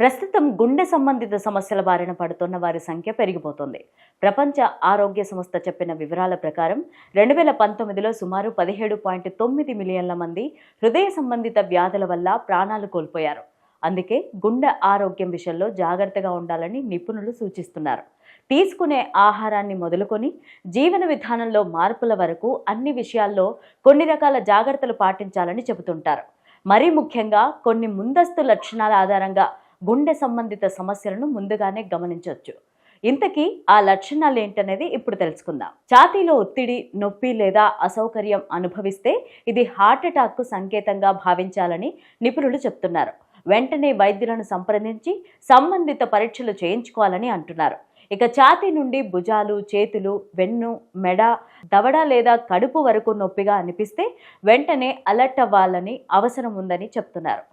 ప్రస్తుతం గుండె సంబంధిత సమస్యల బారిన పడుతున్న వారి సంఖ్య పెరిగిపోతుంది. ప్రపంచ ఆరోగ్య సంస్థ చెప్పిన వివరాల ప్రకారం 2019లో సుమారు 17.9 మిలియన్ల మంది హృదయ సంబంధిత వ్యాధుల వల్ల ప్రాణాలు కోల్పోయారు. అందుకే గుండె ఆరోగ్యం విషయంలో జాగ్రత్తగా ఉండాలని నిపుణులు సూచిస్తున్నారు. తీసుకునే ఆహారాన్ని మొదలుకొని జీవన విధానంలో మార్పుల వరకు అన్ని విషయాల్లో కొన్ని రకాల జాగ్రత్తలు పాటించాలని చెబుతుంటారు. మరీ ముఖ్యంగా కొన్ని ముందస్తు లక్షణాల ఆధారంగా గుండె సంబంధిత సమస్యలను ముందుగానే గమనించవచ్చు. ఇంతకీ ఆ లక్షణాలు ఏంటనేది ఇప్పుడు తెలుసుకుందాం. ఛాతీలో ఒత్తిడి, నొప్పి లేదా అసౌకర్యం అనుభవిస్తే ఇది హార్ట్ అటాక్కు సంకేతంగా భావించాలని నిపుణులు చెప్తున్నారు. వెంటనే వైద్యులను సంప్రదించి సంబంధిత పరీక్షలు చేయించుకోవాలని అంటున్నారు. ఇక ఛాతీ నుండి భుజాలు, చేతులు, వెన్ను, మెడ, దవడ లేదా కడుపు వరకు నొప్పిగా అనిపిస్తే వెంటనే అలర్ట్ అవ్వాలని అవసరం ఉందని చెప్తున్నారు.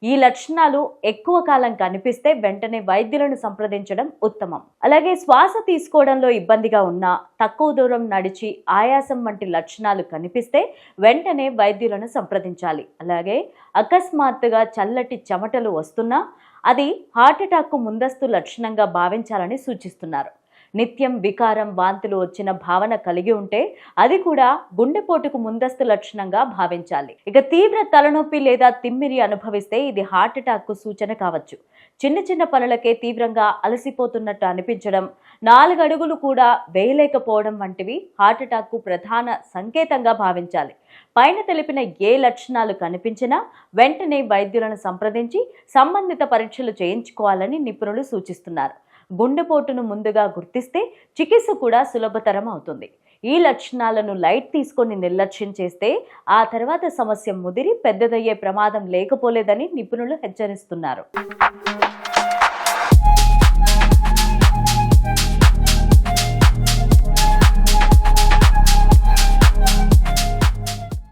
ఈ లక్షణాలు ఎక్కువ కాలం కనిపిస్తే వెంటనే వైద్యులను సంప్రదించడం ఉత్తమం. అలాగే శ్వాస తీసుకోవడంలో ఇబ్బందిగా ఉన్నా, తక్కువ దూరం నడిచి ఆయాసం వంటి లక్షణాలు కనిపిస్తే వెంటనే వైద్యులను సంప్రదించాలి. అలాగే అకస్మాత్తుగా చల్లటి చెమటలు వస్తున్నా అది హార్ట్ అటాక్కు ముందస్తు లక్షణంగా భావించాలని సూచిస్తున్నారు. నిత్యం వికారం, వాంతులు వచ్చిన భావన కలిగి ఉంటే అది కూడా గుండెపోటుకు ముందస్తు లక్షణంగా భావించాలి. ఇక తీవ్ర తలనొప్పి లేదా తిమ్మిరి అనుభవిస్తే ఇది హార్ట్ అటాక్కు సూచన కావచ్చు. చిన్న చిన్న పనులకే తీవ్రంగా అలసిపోతున్నట్టు అనిపించడం, 4 అడుగులు కూడా వేయలేకపోవడం వంటివి హార్ట్ అటాక్కు ప్రధాన సంకేతంగా భావించాలి. పైన తెలిపిన ఏ లక్షణాలు కనిపించినా వెంటనే వైద్యులను సంప్రదించి సంబంధిత పరీక్షలు చేయించుకోవాలని నిపుణులు సూచిస్తున్నారు. గుండెపోటును ముందుగా గుర్తిస్తే చికిత్స కూడా సులభతరం అవుతుంది. ఈ లక్షణాలను లైట్ తీసుకొని నిర్లక్ష్యం చేస్తే ఆ తర్వాత సమస్య ముదిరి పెద్దదయ్యే ప్రమాదం లేకపోలేదని నిపుణులు హెచ్చరిస్తున్నారు.